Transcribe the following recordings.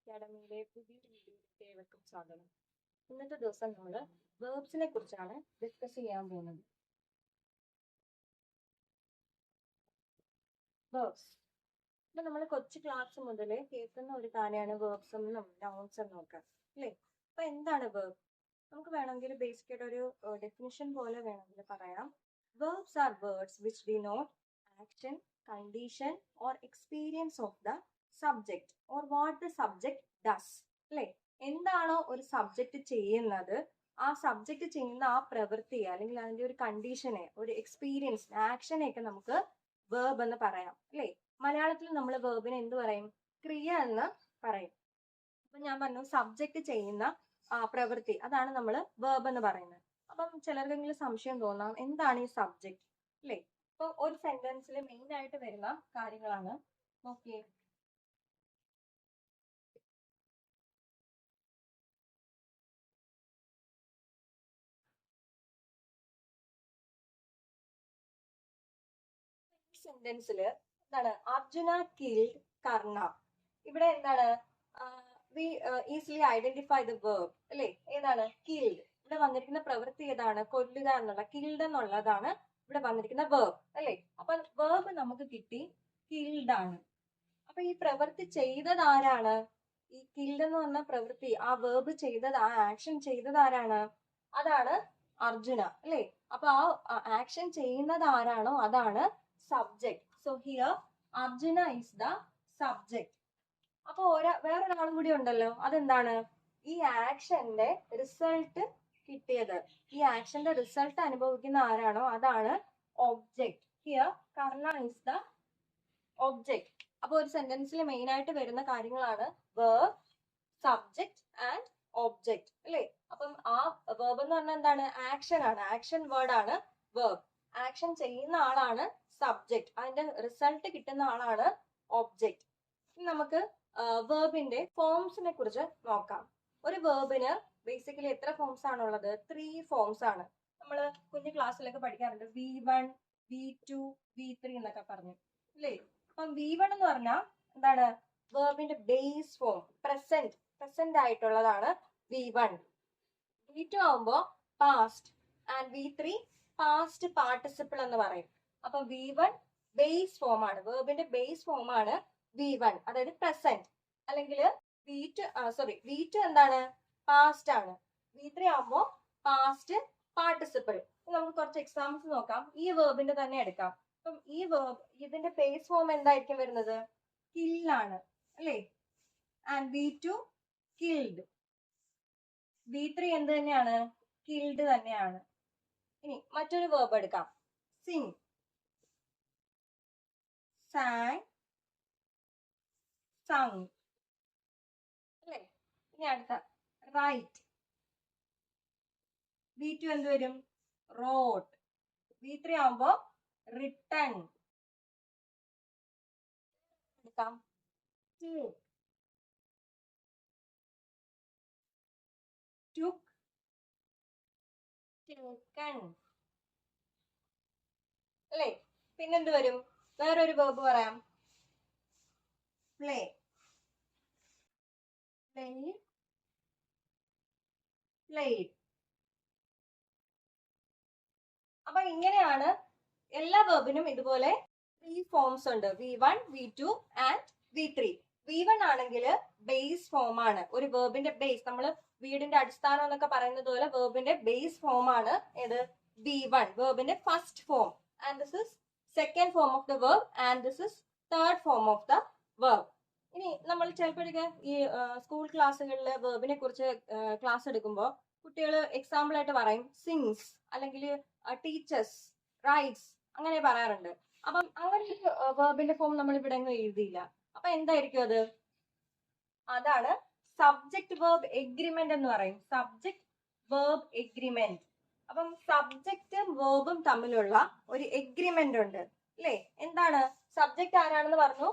അക്കാഡമിയിലെ പുതിയൊരു വീഡിയോയിലേക്ക് ഏവർക്കും സ്വാഗതം. ഇന്നത്തെ ദിവസം നമ്മൾ വേർബ്സിനെ കുറിച്ചാണ് ഡിസ്കസ് ചെയ്യാൻ പോകുന്നത്. വേർബ്സ് ഇപ്പൊ നമ്മൾ കൊച്ചു ക്ലാസ് മുതൽ കേൾക്കുന്ന ഒരു കാര്യമാണ് വേർബ്സ് എന്നും നൗൺസ് എന്നും ഒക്കെ അല്ലേ. അപ്പൊ എന്താണ് വേർബ്? നമുക്ക് വേണമെങ്കിൽ ബേസിക് ആയിട്ട് ഒരു ഡെഫിനിഷൻ പോലെ വേണമെങ്കിൽ പറയാം. Verbs R words which denote action, condition or experience of the subject or what the subject does. അല്ലെ, എന്താണോ ഒരു സബ്ജക്ട് ചെയ്യുന്നത്, ആ സബ്ജക്ട് ചെയ്യുന്ന ആ പ്രവൃത്തിയെ അല്ലെങ്കിൽ അതിന്റെ ഒരു കണ്ടീഷനെ, ഒരു എക്സ്പീരിയൻസ്, ആക്ഷനെ ഒക്കെ നമുക്ക് വേർബ് എന്ന് പറയാം. അല്ലെ, മലയാളത്തിൽ നമ്മൾ വേർബിനെ എന്ത് പറയും? ക്രിയ എന്ന് പറയും. അപ്പൊ ഞാൻ പറഞ്ഞു സബ്ജക്ട് ചെയ്യുന്ന പ്രവൃത്തി, അതാണ് നമ്മൾ വേർബ് എന്ന് പറയുന്നത്. അപ്പം ചിലർക്കെങ്കിലും സംശയം തോന്നാം, എന്താണ് ഈ സബ്ജക്ട്? അല്ലെ, ഇപ്പൊ ഒരു സെന്റൻസിൽ മെയിൻ ആയിട്ട് വരുന്ന കാര്യങ്ങളാണ്. നോക്കിയേ, സെന്റൻസിൽ എന്താണ്? അർജുന കിൽഡ് കർണ. ഇവിടെ എന്താണ്? We easily identify the verb. അല്ലെ, ഏതാണ്? കിൽഡ്. ഇവിടെ വന്നിരിക്കുന്ന പ്രവൃത്തി ഏതാണ്? കൊല്ലുക എന്നുള്ള, കിൽഡ് എന്നുള്ളതാണ് ഇവിടെ വന്നിരിക്കുന്ന വേർബ്. അല്ലെ, അപ്പൊ വേർബ് നമുക്ക് കിട്ടി, കിൽഡ് ആണ്. അപ്പൊ ഈ പ്രവൃത്തി ചെയ്തത് ആരാണ്? ഈ കിൽഡ് എന്ന് പറഞ്ഞ പ്രവൃത്തി, ആ വേർബ് ചെയ്തത്, ആ ആക്ഷൻ ചെയ്തത് ആരാണ്? അതാണ് അർജുന. അല്ലെ, അപ്പൊ ആ ആക്ഷൻ ചെയ്യുന്നത് ആരാണോ അതാണ് subject. So here Arjuna is the subject. അപ്പൊ വേറൊരാളും കൂടി ഉണ്ടല്ലോ, അതെന്താണ്? ഈ ആക്ഷന്റെ റിസൾട്ട് കിട്ടിയത്, ഈ ആക്ഷന്റെ റിസൾട്ട് അനുഭവിക്കുന്ന ആരാണോ അതാണ് object. Here Karna is the object. അപ്പൊ ഒരു സെന്റൻസിൽ മെയിൻ ആയിട്ട് വരുന്ന കാര്യങ്ങളാണ് വേർബ്, സബ്ജക്ട് ആൻഡ് ഒബ്ജക്ട്. അല്ലെ, അപ്പം ആ വേർബ് എന്ന് പറഞ്ഞാൽ എന്താണ്? ആക്ഷൻ ആണ്, ആക്ഷൻ വേർഡ് ആണ് വേർബ്. ആക്ഷൻ ചെയ്യുന്ന ആളാണ് സബ്ജക്ട്, അതിന്റെ റിസൾട്ട് കിട്ടുന്ന ആളാണ് ഒബ്ജക്ട്. നമുക്ക് വേർബിന്റെ ഫോംസിനെ കുറിച്ച് നോക്കാം. ഒരു വേർബിന് ബേസിക്കലി എത്ര ഫോംസ് ആണുള്ളത്? 3 ഫോംസ് ആണ്. നമ്മൾ കുഞ്ഞു ക്ലാസ്സിലൊക്കെ പഠിക്കാറുണ്ട്, V1, V2, V3 എന്നൊക്കെ പറഞ്ഞു. അല്ലേ, അപ്പം V1 എന്ന് പറഞ്ഞാൽ എന്താണ്? വേർബിന്റെ ബേസ് ഫോം, പ്രസന്റ് ആയിട്ടുള്ളതാണ് V1. V2 ആവുമ്പോ past and V3 past participle എന്ന് പറയും. അപ്പൊ V1 ബേസ് ഫോം ആണ്, വേർബിന്റെ ബേസ് ഫോം ആണ് V1, അതായത് പ്രസന്റ്. അല്ലെങ്കിൽ V2 എന്താണ്? പാസ്റ്റ് ആണ്. V3 ആവുമ്പോ പാസ്റ്റ് പാർട്ടിസിപ്പിൾ. നമുക്ക് കുറച്ച് എക്സാമ്പിൾസ് നോക്കാം. ഈ വേർബിന്റെ തന്നെ എടുക്കാം. അപ്പം ഈ വേർബ്, ഇതിന്റെ ബേസ് ഫോം എന്തായിരിക്കും വരുന്നത്? കിൽ ആണ്. അല്ലേ, ആൻഡ് V2 കിൽഡ്. V3 എന്ത് തന്നെയാണ്? കിൽഡ് തന്നെയാണ്. ഇനി മറ്റൊരു വേർബ് എടുക്കാം, സിംഗ്, സാങ്, സങ്. അല്ലേ, ഇനി അടുത്ത റൈറ്റ്. V2 എന്ത് വരും? റോട്ട്. V3 ആവുമ്പോ റിട്ടൺ. എടുക്കാം, took, taken. അല്ലേ, പിന്നെന്ത് വരും? വേറൊരു വേർബ് പറയാം, പ്ലേ, played, played. അപ്പൊ ഇങ്ങനെയാണ് എല്ലാ വേർബിനും ഇതുപോലെ 3 ഫോംസ് ഉണ്ട്, V1, V2 and V3. V1 ആണെങ്കിൽ ബേസ് ഫോം ആണ്, ഒരു വേർബിന്റെ ബേസ്. നമ്മൾ വീടിന്റെ അടിസ്ഥാനം എന്നൊക്കെ പറയുന്നത് പോലെ വേർബിന്റെ ബേസ് ഫോം ആണ് ഏത്? V1, വേർബിന്റെ first form. And this is second form of the verb and this is third form of the verb. ഇനി നമ്മൾ ചിലപ്പോഴൊക്കെ ഈ സ്കൂൾ ക്ലാസ്സുകളിൽ വേർബിനെ കുറിച്ച് ക്ലാസ് എടുക്കുമ്പോൾ കുട്ടികൾ എക്സാമ്പിൾ ആയിട്ട് പറയും സിങ്സ്, അല്ലെങ്കിൽ ടീച്ചേഴ്സ്, റൈറ്റ്സ്, അങ്ങനെ പറയാറുണ്ട്. അപ്പം അങ്ങനെ ഒരു വേർബിന്റെ ഫോം നമ്മൾ ഇവിടെ ഒന്നും എഴുതിയില്ല. അപ്പൊ എന്തായിരിക്കും അത്? അതാണ് സബ്ജക്ട് വേർബ് എഗ്രിമെന്റ് എന്ന് പറയും, സബ്ജക്ട് വേർബ് എഗ്രിമെന്റ്. അപ്പം സബ്ജക്റ്റും വേർബും തമ്മിലുള്ള ഒരു എഗ്രിമെന്റ് ഉണ്ട്. അല്ലേ, എന്താണ്? സബ്ജക്ട് ആരാണെന്ന് പറഞ്ഞു,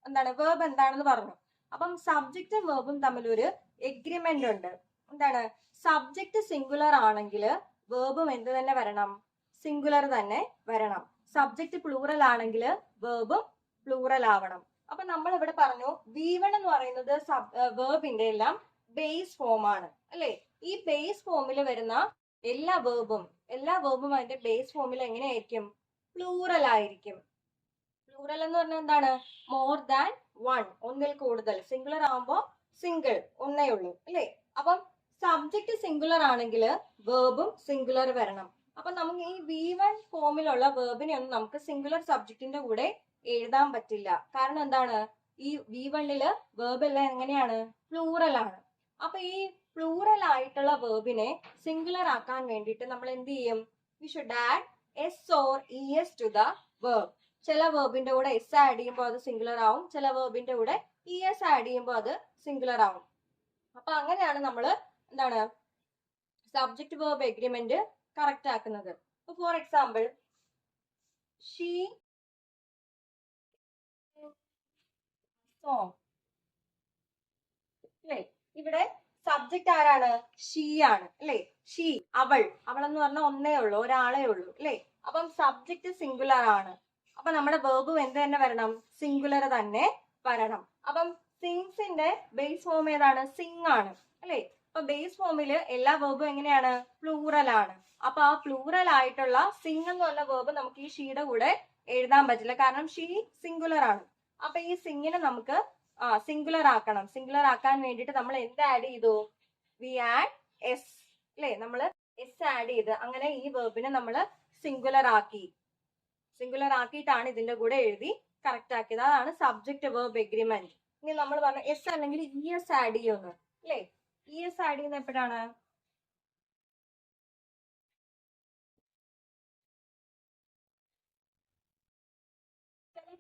എന്താണ് വേർബ് എന്താണെന്ന് പറഞ്ഞു. അപ്പം സബ്ജക്റ്റും വേർബും തമ്മിൽ ഒരു എഗ്രിമെന്റ് ഉണ്ട്. എന്താണ്? സബ്ജക്ട് സിംഗുലർ ആണെങ്കിൽ വേർബും എന്ത് തന്നെ വരണം? സിംഗുലർ തന്നെ വരണം. സബ്ജക്ട് പ്ലൂറൽ ആണെങ്കിൽ വേർബും പ്ലൂറൽ ആവണം. അപ്പൊ നമ്മൾ ഇവിടെ പറഞ്ഞു V1 എന്ന് പറയുന്നത് വേർബിന്റെ എല്ലാം ബേസ് ഫോം ആണ് അല്ലെ. ഈ ബേസ് ഫോമിൽ വരുന്ന എല്ലാ വേർബും അതിന്റെ ബേസ് ഫോമിൽ എങ്ങനെയായിരിക്കും? പ്ലൂറൽ ആയിരിക്കും. പ്ലൂറൽ എന്ന് പറഞ്ഞാൽ എന്താണ്? മോർ ദാൻ വൺ, ഒന്നിൽ കൂടുതൽ. സിംഗുലർ ആവുമ്പോ സിംഗിൾ, ഒന്നേ ഉള്ളൂ അല്ലെ. അപ്പം സബ്ജക്ട് സിംഗുലർ ആണെങ്കിൽ വേർബും സിംഗുലർ വരണം. അപ്പൊ നമുക്ക് ഈ V1 ഫോമിലുള്ള വേർബിനെ ഒന്നും നമുക്ക് സിംഗുലർ സബ്ജക്റ്റിന്റെ കൂടെ എഴുതാൻ പറ്റില്ല. കാരണം എന്താണ്? ഈ V1 വേർബ് എല്ലാം എങ്ങനെയാണ്? പ്ലൂറൽ ആണ്. അപ്പൊ ഈ പ്ലൂറൽ ആയിട്ടുള്ള വേർബിനെ സിംഗുലർ ആക്കാൻ വേണ്ടിയിട്ട് നമ്മൾ എന്ത് ചെയ്യും? We should add S or es to the verb. ചില വേർബിന്റെ കൂടെ എസ് ആഡ് ചെയ്യുമ്പോൾ അത് സിംഗുലർ ആവും, ചില വേർബിന്റെ കൂടെ es ആഡ് ചെയ്യുമ്പോൾ അത് സിംഗുലർ ആവും. അപ്പൊ അങ്ങനെയാണ് നമ്മൾ എന്താണ് സബ്ജക്ട് വേർബ് എഗ്രിമെന്റ് കറക്റ്റ് ആക്കുന്നത്. ഫോർ എക്സാമ്പിൾ, ഷീ സോങ് അല്ലേ. ഇവിടെ സബ്ജക്ട് ആരാണ്? ഷീ ആണ് അല്ലെ. ഷീ, അവൾ. അവൾ എന്ന് പറഞ്ഞാൽ ഒന്നേ ഉള്ളൂ, ഒരാളെ ഉള്ളൂ അല്ലെ. അപ്പം സബ്ജക്ട് സിംഗുലർ ആണ്. അപ്പൊ നമ്മുടെ വേർബും എന്ത് തന്നെ വരണം? സിംഗുലർ തന്നെ വരണം. അപ്പം സിങ്സിന്റെ ബേസ് ഫോം ഏതാണ്? സിങ് ആണ് അല്ലെ. അപ്പൊ ബേസ് ഫോമില് എല്ലാ വേർബും എങ്ങനെയാണ്? പ്ലൂറൽ ആണ്. അപ്പൊ ആ പ്ലൂറൽ ആയിട്ടുള്ള സിങ് എന്ന് പറഞ്ഞ വേർബ് നമുക്ക് ഈ ഷീയുടെ കൂടെ എഴുതാൻ പറ്റില്ല, കാരണം ഷീ സിംഗുലർ ആണ്. അപ്പൊ ഈ സിങ്ങിനെ നമുക്ക് സിംഗുലർ ആക്കണം. സിംഗുലർ ആക്കാൻ വേണ്ടിയിട്ട് നമ്മൾ എന്ത് ആഡ് ചെയ്തു? വി ആഡ് എസ് അല്ലെ. നമ്മൾ എസ് ആഡ് ചെയ്ത് അങ്ങനെ ഈ വേർബിനെ നമ്മൾ സിംഗുലർ ആക്കി. സിംഗുലർ ആക്കിയിട്ടാണ് ഇതിന്റെ കൂടെ എഴുതി കറക്റ്റ് ആക്കിയത്. അതാണ് സബ്ജക്ട് വേർബ് എഗ്രിമെന്റ്. ഇനി നമ്മൾ പറഞ്ഞു എസ് അല്ലെങ്കിൽ es ആഡ് ചെയ്യുന്നു അല്ലെ. es ആഡ് ചെയ്യുന്ന എപ്പോഴാണ്?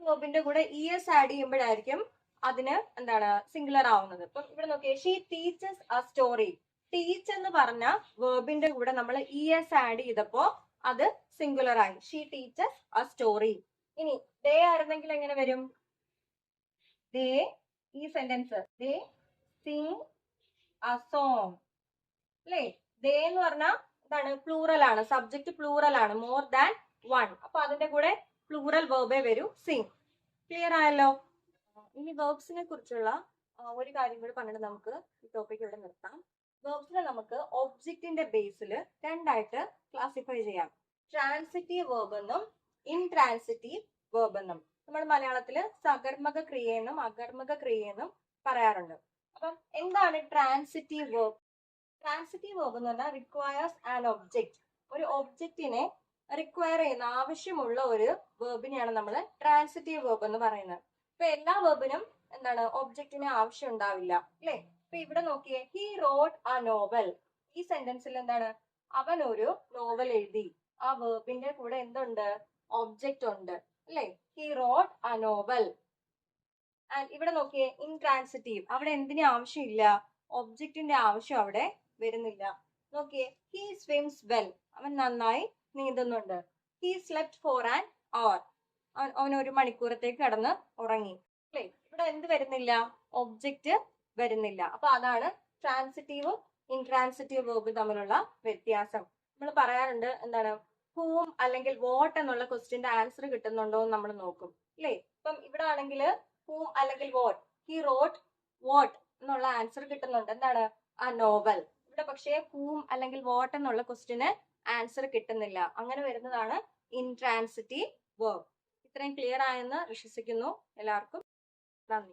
വേർബിന്റെ കൂടെ es ആഡ് ചെയ്യുമ്പോഴായിരിക്കും അതിന് എന്താണ് സിംഗുലർ ആവുന്നത്. ഇപ്പം ഇവിടെ നോക്കിയേ, she teaches A story. Teach എന്ന് പറഞ്ഞ വേർബിന്റെ കൂടെ നമ്മൾ es ആഡ് ചെയ്തപ്പോ അത് സിംഗുലർ ആയി. She teaches A story. ഇനി ദേ ആയിരുന്നെങ്കിൽ എങ്ങനെ വരും? ദേ, ഈ sentence, they sing a song അല്ലേ. ദേ എന്ന് പറഞ്ഞാൽ എന്താണ്? പ്ലൂറൽ ആണ്. സബ്ജക്ട് പ്ലൂറൽ ആണ്, മോർ ദാൻ വൺ. അപ്പൊ അതിന്റെ കൂടെ പ്ലൂറൽ വേർബേ വരൂ, സിംഗ്. ക്ലിയർ ആയല്ലോ? ഇനി വേർബ്സിനെ കുറിച്ചുള്ള ഒരു കാര്യം കൂടി പറഞ്ഞിട്ട് നമുക്ക് ഈ ടോപ്പിക് ഇവിടെ നിർത്താം. വേർബ്സിനെ നമുക്ക് ഒബ്ജക്റ്റിന്റെ ബേസിൽ രണ്ടായിട്ട് ക്ലാസിഫൈ ചെയ്യാം. ട്രാൻസിറ്റീവ് വേർബ് എന്നും ഇൻട്രാൻസിറ്റീവ് വേർബ് എന്നും. നമ്മൾ മലയാളത്തിൽ സകർമ്മക ക്രിയെന്നും അകർമ്മക ക്രിയെന്നും പറയാറുണ്ട്. അപ്പം എന്താണ് ട്രാൻസിറ്റീവ് വേർബ്? ട്രാൻസിറ്റീവ് വേർബ് എന്ന് പറഞ്ഞാൽ റിക്വയർസ് ആൻ ഒബ്ജക്റ്റ്. ഒരു ഒബ്ജക്റ്റിനെ റിക്വയർ ചെയ്യുന്ന ആവശ്യമുള്ള ഒരു വേർബിനെയാണ് നമ്മൾ ട്രാൻസിറ്റീവ് വേർബ് എന്ന് പറയുന്നത്. ഇപ്പൊ എല്ലാ വേർബിനും എന്താണ്? ഒബ്ജക്റ്റിന് ആവശ്യം ഉണ്ടാവില്ല അല്ലെ. ഇപ്പൊ ഇവിടെ നോക്കിയേ, ഹി റോട്ട് എ നോവൽ. ഈ സെന്റൻസിൽ എന്താണ്? അവൻ ഒരു നോവൽ എഴുതി. ആ വേർബിന്റെ കൂടെ എന്തുണ്ട്? ഒബ്ജക്റ്റ് ഉണ്ട് അല്ലെ. He wrote a novel. And ഇവിടെ നോക്കിയേ, ഇൻട്രാൻസിറ്റീവ്. അവിടെ എന്തിനും ആവശ്യമില്ല, ഒബ്ജക്റ്റിന്റെ ആവശ്യം അവിടെ വരുന്നില്ല. നോക്കിയേ, ഹി സ്വിംസ് വെൽ. അവൻ നന്നായി നീന്തുന്നുണ്ട്. He slept for an hour. അവൻ ഒരു മണിക്കൂറത്തേക്ക് കിടന്ന് ഉറങ്ങി അല്ലെ. ഇവിടെ എന്ത് വരുന്നില്ല? ഒബ്ജക്റ്റ് വരുന്നില്ല. അപ്പൊ അതാണ് ട്രാൻസിറ്റീവും ഇൻട്രാൻസിറ്റീവ് വേർബും തമ്മിലുള്ള വ്യത്യാസം. നമ്മൾ പറയാറുണ്ട് എന്താണ്? ഹൂം അല്ലെങ്കിൽ വാട്ട് എന്നുള്ള ക്വസ്റ്റ്യന്റെ ആൻസർ കിട്ടുന്നുണ്ടോ എന്ന് നമ്മൾ നോക്കും അല്ലെ. ഇപ്പം ഇവിടെ ആണെങ്കിൽ ഹൂം അല്ലെങ്കിൽ വാട്ട്, ഹി റോട്ട് വാട്ട് എന്നുള്ള ആൻസർ കിട്ടുന്നുണ്ട്. എന്താണ്? ആ നോവൽ. ഇവിടെ പക്ഷേ ഹൂം അല്ലെങ്കിൽ വാട്ട് എന്നുള്ള ക്വസ്റ്റ്യന് ആൻസർ കിട്ടുന്നില്ല. അങ്ങനെ വരുന്നതാണ് ഇൻട്രാൻസിറ്റീവ് വേർബ്. ഇത്രയും ക്ലിയർ ആയെന്ന് വിശ്വസിക്കുന്നു. എല്ലാവർക്കും നന്ദി.